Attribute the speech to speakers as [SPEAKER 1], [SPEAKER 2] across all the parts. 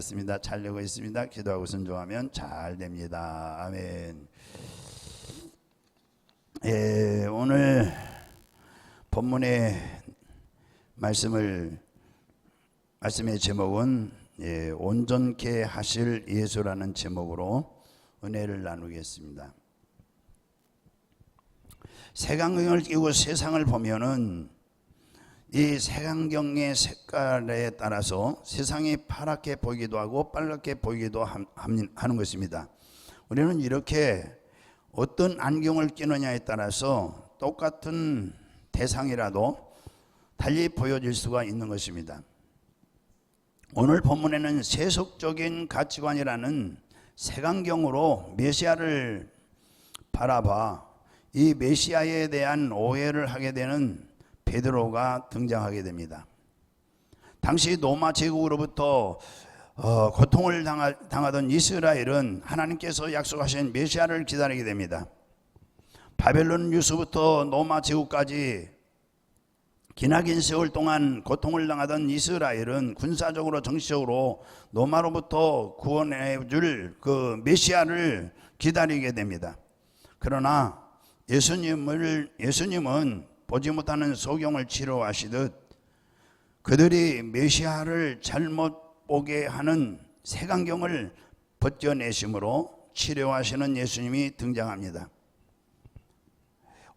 [SPEAKER 1] 기도하겠습니다. 잘 되고 있습니다. 기도하고 순종하면 잘 됩니다. 아멘. 오늘 본문의 말씀의 제목은 온전케 하실 예수라는 제목으로 은혜를 나누겠습니다. 색안경을 끼고 세상을 보면은 이 색안경의 색깔에 따라서 세상이 파랗게 보이기도 하고 빨갛게 보이기도 하는 것입니다. 우리는 이렇게 어떤 안경을 끼느냐에 따라서 똑같은 대상이라도 달리 보여질 수가 있는 것입니다. 오늘 본문에는 세속적인 가치관이라는 색안경으로 메시아를 바라봐 이 메시아에 대한 오해를 하게 되는 베드로가 등장하게 됩니다. 당시 로마 제국으로부터 고통을 당하던 이스라엘은 하나님께서 약속하신 메시아를 기다리게 됩니다. 바벨론 유수부터 로마 제국까지 기나긴 세월 동안 고통을 당하던 이스라엘은 군사적으로 정치적으로 로마로부터 구원해 줄 그 메시아를 기다리게 됩니다. 그러나 예수님은 보지 못하는 소경을 치료하시듯 그들이 메시아를 잘못 보게 하는 색안경을 벗겨내심으로 치료하시는 예수님이 등장합니다.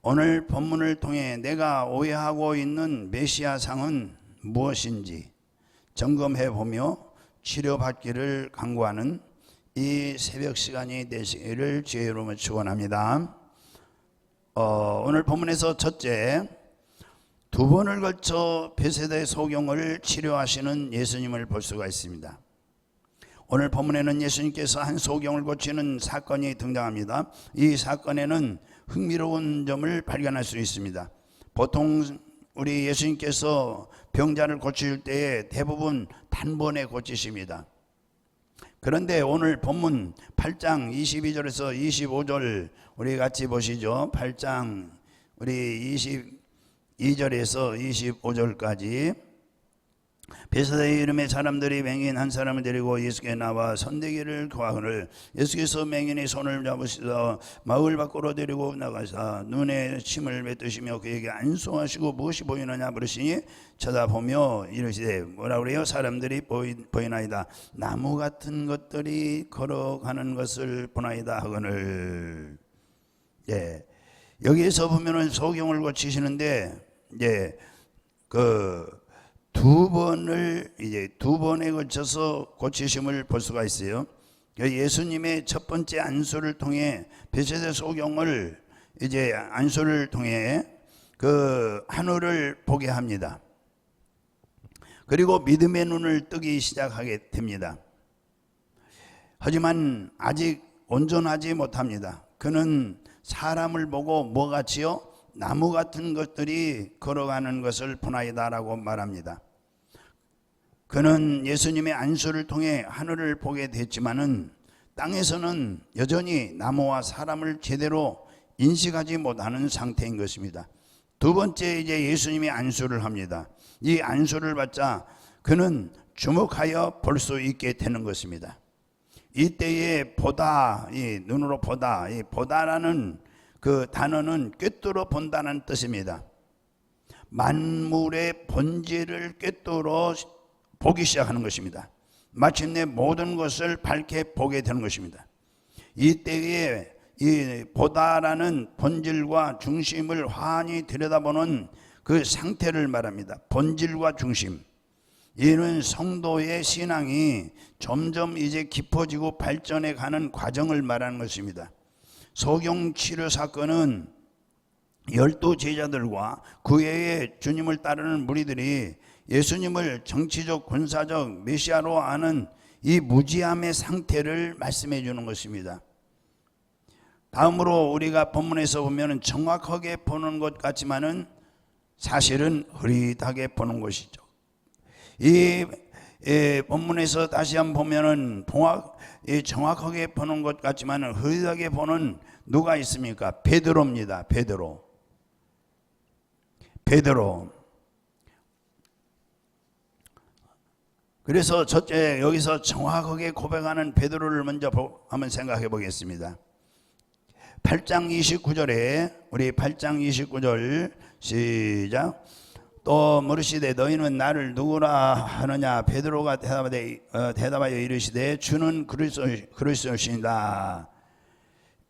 [SPEAKER 1] 오늘 본문을 통해 내가 오해하고 있는 메시아상은 무엇인지 점검해 보며 치료받기를 간구하는 이 새벽 시간이 되시기를 주의 이름으로 축원합니다. 오늘 본문에서 첫째, 두 번을 걸쳐 베세다의 소경을 치료하시는 예수님을 볼 수가 있습니다. 오늘 본문에는 예수님께서 한 소경을 고치는 사건이 등장합니다. 이 사건에는 흥미로운 점을 발견할 수 있습니다. 보통 우리 예수님께서 병자를 고칠 때에 대부분 단번에 고치십니다. 그런데 오늘 본문 8장 22절에서 25절 우리 같이 보시죠. 8장 우리 22절에서 25절까지 베세다의 이름의 사람들이 맹인 한 사람을 데리고 예수께 나와 선대기를 구하거늘 예수께서 맹인의 손을 잡으시어 마을 밖으로 데리고 나가사 눈에 침을 뱉으시며 그에게 안수하시고 무엇이 보이느냐 물으시니 쳐다보며 이르시되 뭐라 그래요? 사람들이 보이나이다. 나무 같은 것들이 걸어가는 것을 보나이다 하거늘. 여기에서 보면은 소경을 고치시는데 두 번에 걸쳐서 고치심을 볼 수가 있어요. 예수님의 첫 번째 안수를 통해 베세다 소경을 안수를 통해 그 하늘을 보게 합니다. 그리고 믿음의 눈을 뜨기 시작하게 됩니다. 하지만 아직 온전하지 못합니다. 그는 사람을 보고 뭐같이요? 나무 같은 것들이 걸어가는 것을 보나이다라고 말합니다. 그는 예수님의 안수를 통해 하늘을 보게 됐지만은 땅에서는 여전히 나무와 사람을 제대로 인식하지 못하는 상태인 것입니다. 두 번째 예수님이 안수를 합니다. 이 안수를 받자 그는 주목하여 볼 수 있게 되는 것입니다. 이때에 보다, 이 눈으로 보다, 이 보다라는 그 단어는 꿰뚫어 본다는 뜻입니다. 만물의 본질을 꿰뚫어 보기 시작하는 것입니다. 마침내 모든 것을 밝게 보게 되는 것입니다. 이때에 이 보다라는 본질과 중심을 환히 들여다보는 그 상태를 말합니다. 본질과 중심. 이는 성도의 신앙이 점점 깊어지고 발전해 가는 과정을 말하는 것입니다. 소경 치료 사건은 12 제자들과 그 외에 주님을 따르는 무리들이 예수님을 정치적 군사적 메시아로 아는 이 무지함의 상태를 말씀해 주는 것입니다. 다음으로 우리가 본문에서 보면 정확하게 보는 것 같지만은 사실은 흐릿하게 보는 것이죠. 이 본문에서 다시 한번 보면은 정확하게 보는 것 같지만은 흐릿하게 보는 누가 있습니까? 베드로입니다. 베드로. 그래서 첫째 여기서 정확하게 고백하는 베드로를 먼저 한번 생각해 보겠습니다. 8장 29절에 우리 8장 29절 시작. 또 물으시되 너희는 나를 누구라 하느냐. 베드로가 대답하여 이르시되 주는 그리스도시니라.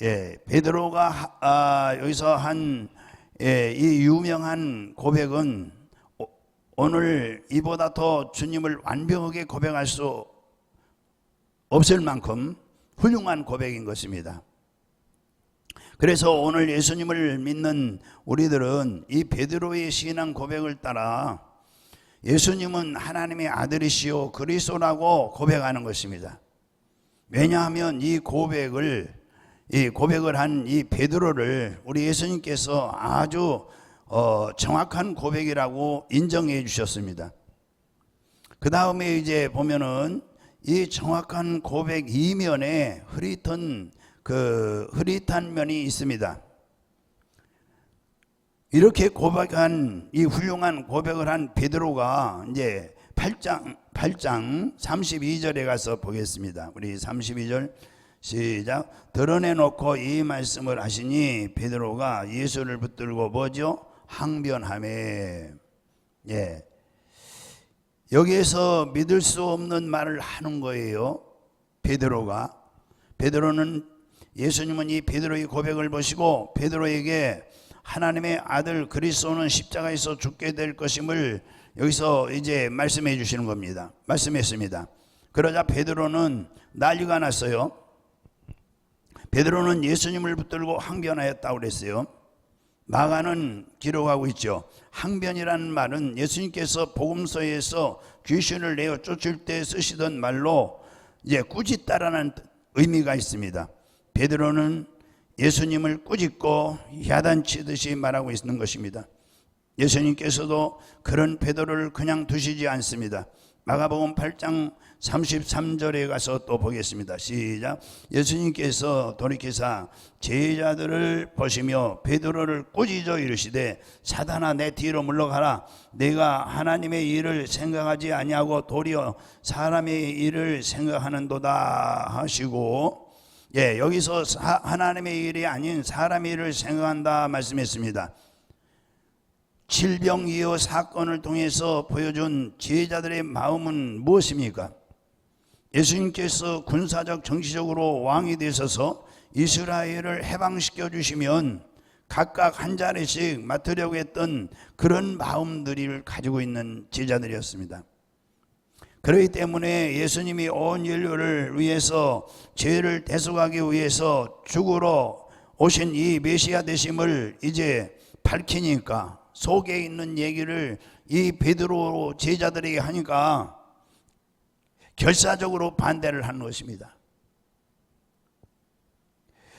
[SPEAKER 1] 예, 베드로가 여기서 한 이 유명한 고백은 오늘 이보다 더 주님을 완벽하게 고백할 수 없을 만큼 훌륭한 고백인 것입니다. 그래서 오늘 예수님을 믿는 우리들은 이 베드로의 신앙 고백을 따라 예수님은 하나님의 아들이시오 그리스도라고 고백하는 것입니다. 왜냐하면 이 고백을 한 이 베드로를 우리 예수님께서 아주 정확한 고백이라고 인정해 주셨습니다. 그 다음에 이제 보면은 이 정확한 고백 이면에 흐릿한 면이 있습니다. 이렇게 고백한 이 훌륭한 고백을 한 베드로가 이제 8장 32절에 가서 보겠습니다. 우리 32절 시작. 드러내놓고 이 말씀을 하시니 베드로가 예수를 붙들고 뭐죠? 항변하매. 예. 여기에서 믿을 수 없는 말을 하는 거예요. 베드로는 예수님은 이 베드로의 고백을 보시고 베드로에게 하나님의 아들 그리스도는 십자가에서 죽게 될 것임을 여기서 이제 말씀해 주시는 겁니다. 말씀했습니다. 그러자 베드로는 난리가 났어요. 베드로는 예수님을 붙들고 항변하였다고 그랬어요. 마가는 기록하고 있죠. 항변이라는 말은 예수님께서 복음서에서 귀신을 내어 쫓을 때 쓰시던 말로 이제 꾸짖다라는 의미가 있습니다. 베드로는 예수님을 꾸짖고 야단치듯이 말하고 있는 것입니다. 예수님께서도 그런 베드로를 그냥 두시지 않습니다. 마가복음 8장 33절에 가서 또 보겠습니다. 시작. 예수님께서 돌이키사 제자들을 보시며 베드로를 꾸짖어 이르시되 사단아 내 뒤로 물러가라. 내가 하나님의 일을 생각하지 아니하고 도리어 사람의 일을 생각하는도다 하시고, 예, 여기서 하나님의 일이 아닌 사람의 일을 생각한다 말씀했습니다. 질병이어 사건을 통해서 보여준 제자들의 마음은 무엇입니까? 예수님께서 군사적 정치적으로 왕이 되셔서 이스라엘을 해방시켜 주시면 각각 한 자리씩 맡으려고 했던 그런 마음들을 가지고 있는 제자들이었습니다. 그렇기 때문에 예수님이 온 인류를 위해서 죄를 대속하기 위해서 죽으러 오신 이 메시아 되심을 이제 밝히니까 속에 있는 얘기를 이 베드로 제자들에게 하니까 결사적으로 반대를 하는 것입니다.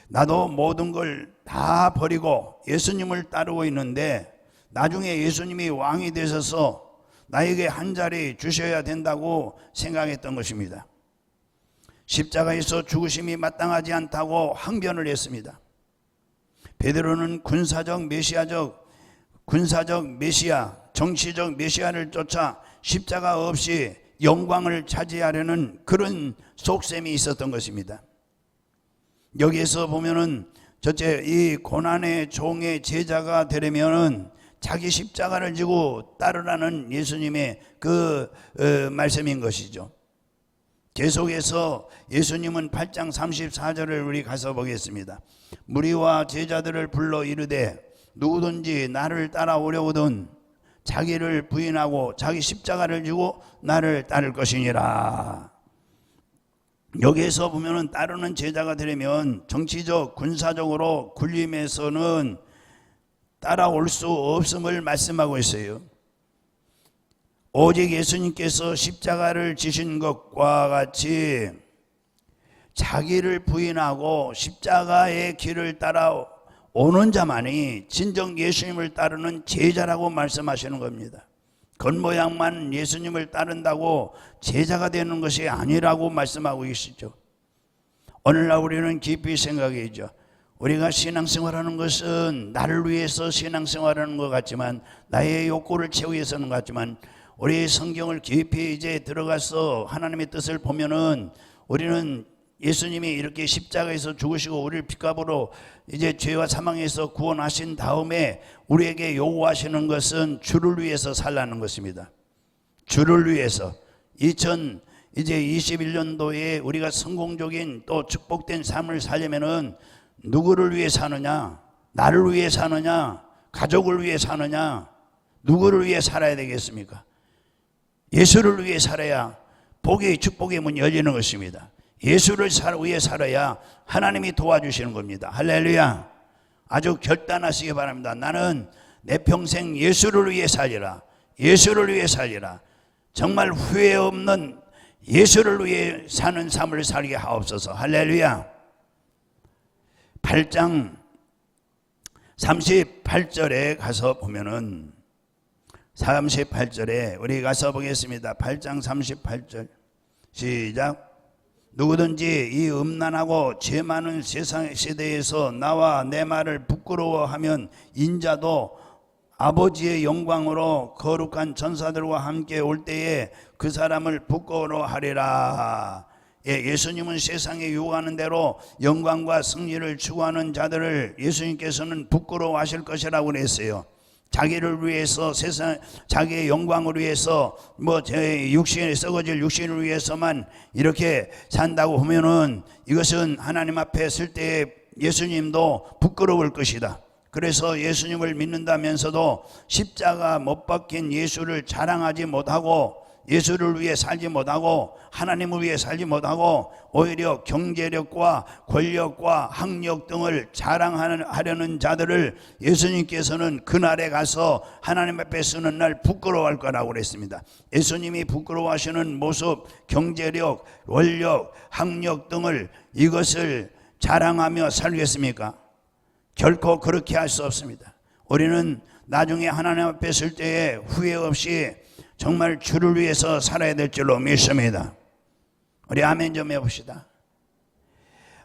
[SPEAKER 1] 나도 모든 걸 다 버리고 예수님을 따르고 있는데 나중에 예수님이 왕이 되셔서 나에게 한 자리 주셔야 된다고 생각했던 것입니다. 십자가에서 죽으심이 마땅하지 않다고 항변을 했습니다. 베드로는 군사적 메시아, 정치적 메시아를 쫓아 십자가 없이 영광을 차지하려는 그런 속셈이 있었던 것입니다. 여기에서 보면은 첫째 이 고난의 종의 제자가 되려면은 자기 십자가를 지고 따르라는 예수님의 그 말씀인 것이죠. 계속해서 예수님은 8장 34절을 우리 가서 보겠습니다. 무리와 제자들을 불러 이르되 누구든지 나를 따라오려거든 자기를 부인하고 자기 십자가를 지고 나를 따를 것이니라. 여기에서 보면은 따르는 제자가 되려면 정치적 군사적으로 군림에서는 따라올 수 없음을 말씀하고 있어요. 오직 예수님께서 십자가를 지신 것과 같이 자기를 부인하고 십자가의 길을 따라오는 자만이 진정 예수님을 따르는 제자라고 말씀하시는 겁니다. 겉모양만 예수님을 따른다고 제자가 되는 것이 아니라고 말씀하고 계시죠. 오늘날 우리는 깊이 생각해야죠. 우리가 신앙생활하는 것은 나를 위해서 신앙생활하는 것 같지만, 나의 욕구를 채우기 위해서는 같지만, 우리 성경을 깊이 이제 들어가서 하나님의 뜻을 보면은 우리는 예수님이 이렇게 십자가에서 죽으시고 우리를 핏값으로 이제 죄와 사망에서 구원하신 다음에 우리에게 요구하시는 것은 주를 위해서 살라는 것입니다. 주를 위해서. 2021년도에 우리가 성공적인 또 축복된 삶을 살려면은 누구를 위해 사느냐? 나를 위해 사느냐? 가족을 위해 사느냐? 누구를 위해 살아야 되겠습니까? 예수를 위해 살아야 복의 축복의 문이 열리는 것입니다. 예수를 위해 살아야 하나님이 도와주시는 겁니다. 할렐루야. 아주 결단하시기 바랍니다. 나는 내 평생 예수를 위해 살리라. 예수를 위해 살리라. 정말 후회 없는 예수를 위해 사는 삶을 살게 하옵소서. 할렐루야. 8장 38절에 가서 보면은 38절에 우리 가서 보겠습니다. 8장 38절 시작. 누구든지 이 음란하고 죄 많은 세상 시대에서 나와 내 말을 부끄러워하면 인자도 아버지의 영광으로 거룩한 전사들과 함께 올 때에 그 사람을 부끄러워하리라. 예수님은 세상에 요구하는 대로 영광과 승리를 추구하는 자들을 예수님께서는 부끄러워하실 것이라고 그랬어요. 자기를 위해서 세상 자기의 영광을 위해서 제 육신에 썩어질 육신을 위해서만 이렇게 산다고 하면은 이것은 하나님 앞에 설 때에 예수님도 부끄러울 것이다. 그래서 예수님을 믿는다면서도 십자가 못 박힌 예수를 자랑하지 못하고 예수를 위해 살지 못하고 하나님을 위해 살지 못하고 오히려 경제력과 권력과 학력 등을 자랑하려는 자들을 예수님께서는 그날에 가서 하나님 앞에 서는 날 부끄러워할 거라고 그랬습니다. 예수님이 부끄러워하시는 모습, 경제력, 권력, 학력 등을 이것을 자랑하며 살겠습니까? 결코 그렇게 할 수 없습니다. 우리는 나중에 하나님 앞에 설 때에 후회 없이 정말 주를 위해서 살아야 될 줄로 믿습니다. 우리 아멘 좀 해봅시다.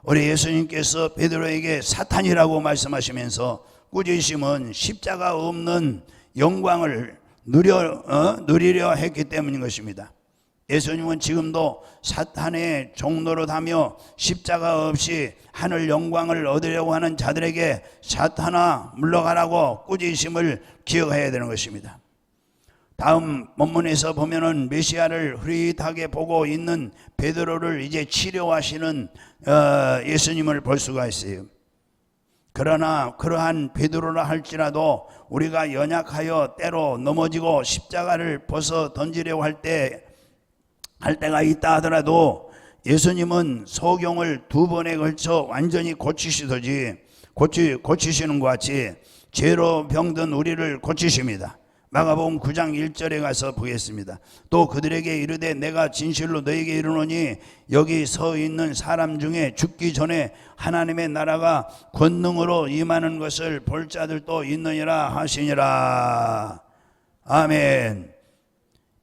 [SPEAKER 1] 우리 예수님께서 베드로에게 사탄이라고 말씀하시면서 꾸짖으심은 십자가 없는 영광을 누리려 했기 때문인 것입니다. 예수님은 지금도 사탄의 종노릇하며 십자가 없이 하늘 영광을 얻으려고 하는 자들에게 사탄아 물러가라고 꾸짖으심을 기억해야 되는 것입니다. 다음 본문에서 보면은 메시아를 흐릿하게 보고 있는 베드로를 이제 치료하시는 예수님을 볼 수가 있어요. 그러나 그러한 베드로라 할지라도 우리가 연약하여 때로 넘어지고 십자가를 벗어 던지려고 할 때가 있다 하더라도 예수님은 소경을 2번에 걸쳐 완전히 고치시는 것 같이 죄로 병든 우리를 고치십니다. 마가복음 9장 1절에 가서 보겠습니다. 또 그들에게 이르되 내가 진실로 너에게 이르노니 여기 서 있는 사람 중에 죽기 전에 하나님의 나라가 권능으로 임하는 것을 볼 자들도 있느니라 하시니라. 아멘.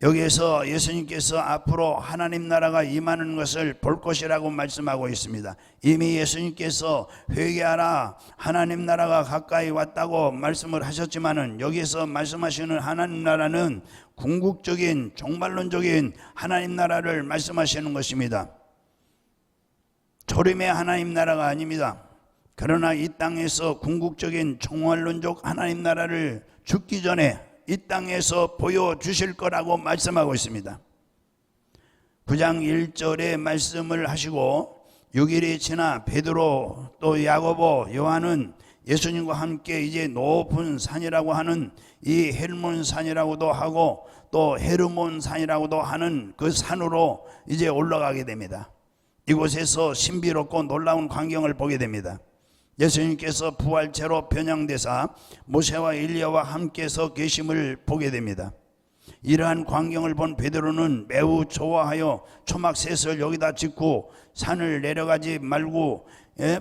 [SPEAKER 1] 여기에서 예수님께서 앞으로 하나님 나라가 임하는 것을 볼 것이라고 말씀하고 있습니다. 이미 예수님께서 회개하라 하나님 나라가 가까이 왔다고 말씀을 하셨지만은 여기에서 말씀하시는 하나님 나라는 궁극적인 종말론적인 하나님 나라를 말씀하시는 것입니다. 조림의 하나님 나라가 아닙니다. 그러나 이 땅에서 궁극적인 종말론적 하나님 나라를 죽기 전에 이 땅에서 보여주실 거라고 말씀하고 있습니다. 9장 1절에 말씀을 하시고 6일이 지나 베드로 또 야고보 요한은 예수님과 함께 이제 높은 산이라고 하는 이 헬몬 산이라고도 하고 또 헤르몬 산이라고도 하는 그 산으로 이제 올라가게 됩니다. 이곳에서 신비롭고 놀라운 광경을 보게 됩니다. 예수님께서 부활체로 변형되사 모세와 엘리야와 함께서 계심을 보게 됩니다. 이러한 광경을 본 베드로는 매우 좋아하여 초막셋을 여기다 짓고 산을 내려가지 말고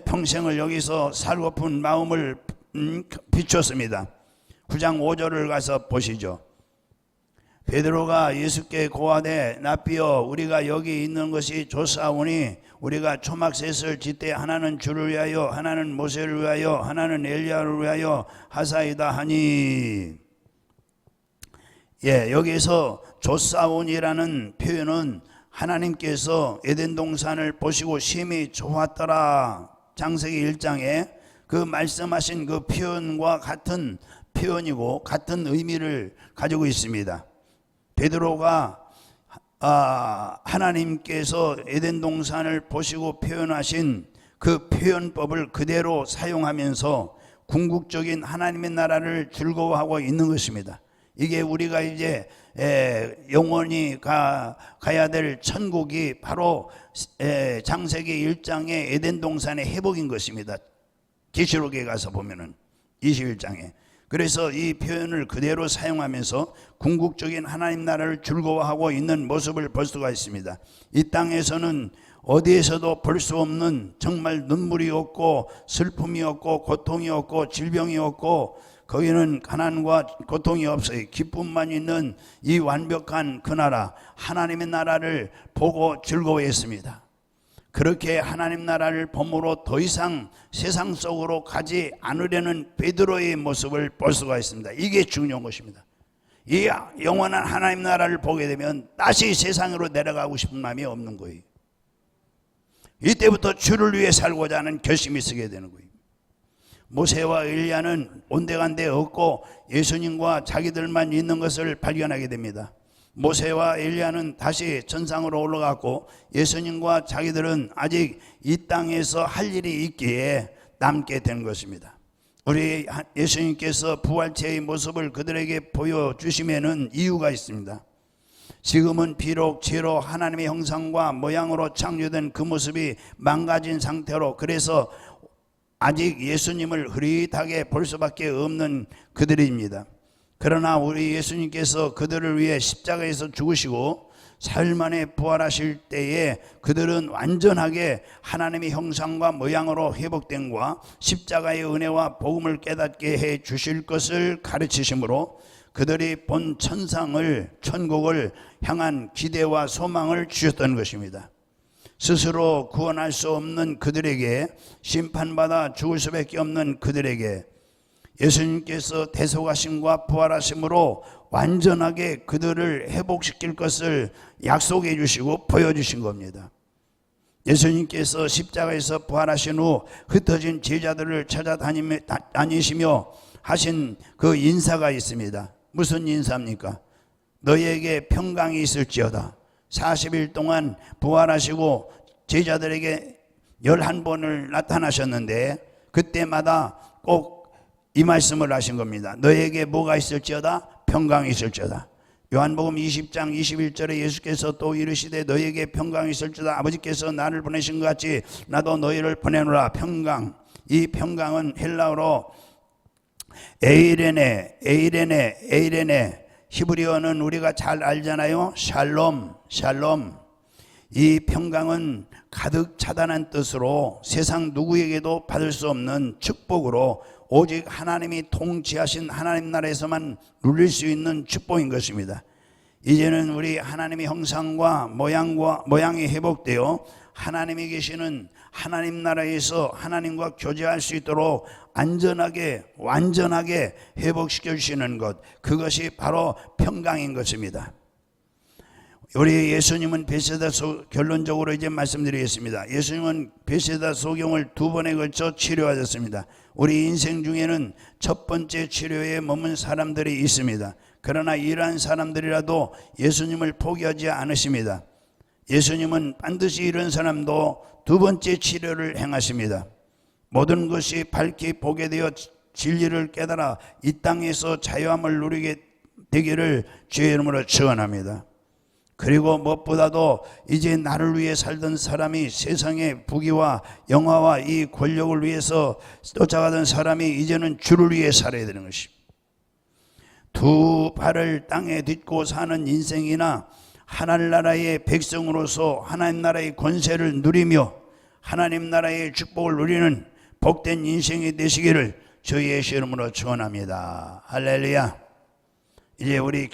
[SPEAKER 1] 평생을 여기서 살고픈 마음을 비췄습니다. 9장 5절을 가서 보시죠. 베드로가 예수께 고하되 납비여 우리가 여기 있는 것이 좋사오니 우리가 초막셋을 짓되 하나는 주를 위하여 하나는 모세를 위하여 하나는 엘리야를 위하여 하사이다 하니 여기서 조사온이라는 표현은 하나님께서 에덴 동산을 보시고 심히 좋았더라, 창세기 1장에 그 말씀하신 그 표현과 같은 표현이고 같은 의미를 가지고 있습니다. 베드로가 하나님께서 에덴 동산을 보시고 표현하신 그 표현법을 그대로 사용하면서 궁극적인 하나님의 나라를 즐거워하고 있는 것입니다. 이게 우리가 이제 영원히 가야 될 천국이 바로 창세기 1장의 에덴 동산의 회복인 것입니다. 계시록에 가서 보면은 21장에. 그래서 이 표현을 그대로 사용하면서 궁극적인 하나님 나라를 즐거워하고 있는 모습을 볼 수가 있습니다. 이 땅에서는 어디에서도 볼 수 없는 정말 눈물이 없고 슬픔이 없고 고통이 없고 질병이 없고 거기는 가난과 고통이 없어요. 기쁨만 있는 이 완벽한 그 나라, 하나님의 나라를 보고 즐거워했습니다. 그렇게 하나님 나라를 봄으로 더 이상 세상 속으로 가지 않으려는 베드로의 모습을 볼 수가 있습니다. 이게 중요한 것입니다. 이 영원한 하나님 나라를 보게 되면 다시 세상으로 내려가고 싶은 마음이 없는 거예요. 이때부터 주를 위해 살고자 하는 결심이 서게 되는 거예요. 모세와 엘리야는 온데간데 없고 예수님과 자기들만 있는 것을 발견하게 됩니다. 모세와 엘리야는 다시 천상으로 올라갔고 예수님과 자기들은 아직 이 땅에서 할 일이 있기에 남게 된 것입니다. 우리 예수님께서 부활체의 모습을 그들에게 보여주시면은 이유가 있습니다. 지금은 비록 죄로 하나님의 형상과 모양으로 창조된 그 모습이 망가진 상태로, 그래서 아직 예수님을 흐릿하게 볼 수밖에 없는 그들입니다. 그러나 우리 예수님께서 그들을 위해 십자가에서 죽으시고 사흘 만에 부활하실 때에 그들은 완전하게 하나님의 형상과 모양으로 회복된과 십자가의 은혜와 복음을 깨닫게 해 주실 것을 가르치심으로 그들이 본 천국을 향한 기대와 소망을 주셨던 것입니다. 스스로 구원할 수 없는 그들에게, 심판받아 죽을 수밖에 없는 그들에게 예수님께서 대속하심과 부활하심으로 완전하게 그들을 회복시킬 것을 약속해 주시고 보여주신 겁니다. 예수님께서 십자가에서 부활하신 후 흩어진 제자들을 찾아다니시며 하신 그 인사가 있습니다. 무슨 인사입니까? 너희에게 평강이 있을지어다. 40일 동안 부활하시고 제자들에게 11번을 나타나셨는데 그때마다 꼭 이 말씀을 하신 겁니다. 너희에게 뭐가 있을지어다? 평강이 있을지어다. 요한복음 20장 21절에 예수께서 또 이르시되 너희에게 평강이 있을지어다. 아버지께서 나를 보내신 것 같이 나도 너희를 보내노라. 평강. 이 평강은 헬라어로 에이레네, 히브리어는 우리가 잘 알잖아요. 샬롬. 이 평강은 가득 차단한 뜻으로 세상 누구에게도 받을 수 없는 축복으로 오직 하나님이 통치하신 하나님 나라에서만 누릴 수 있는 축복인 것입니다. 이제는 우리 하나님의 형상과 모양이 회복되어 하나님이 계시는 하나님 나라에서 하나님과 교제할 수 있도록 안전하게 완전하게 회복시켜 주시는 것, 그것이 바로 평강인 것입니다. 우리 예수님은 베세다 결론적으로 이제 말씀드리겠습니다. 예수님은 베세다 소경을 2번에 걸쳐 치료하셨습니다. 우리 인생 중에는 첫 번째 치료에 머문 사람들이 있습니다. 그러나 이러한 사람들이라도 예수님을 포기하지 않으십니다. 예수님은 반드시 이런 사람도 2번째 치료를 행하십니다. 모든 것이 밝히 보게 되어 진리를 깨달아 이 땅에서 자유함을 누리게 되기를 주의 이름으로 축원합니다. 그리고 무엇보다도 이제 나를 위해 살던 사람이, 세상의 부귀와 영화와 이 권력을 위해서 쫓아가던 사람이 이제는 주를 위해 살아야 되는 것입니다. 2 발을 땅에 딛고 사는 인생이나 하늘나라의 백성으로서 하나님 나라의 권세를 누리며 하나님 나라의 축복을 누리는 복된 인생이 되시기를 주의 이름으로 축원합니다. 할렐루야. 이제 우리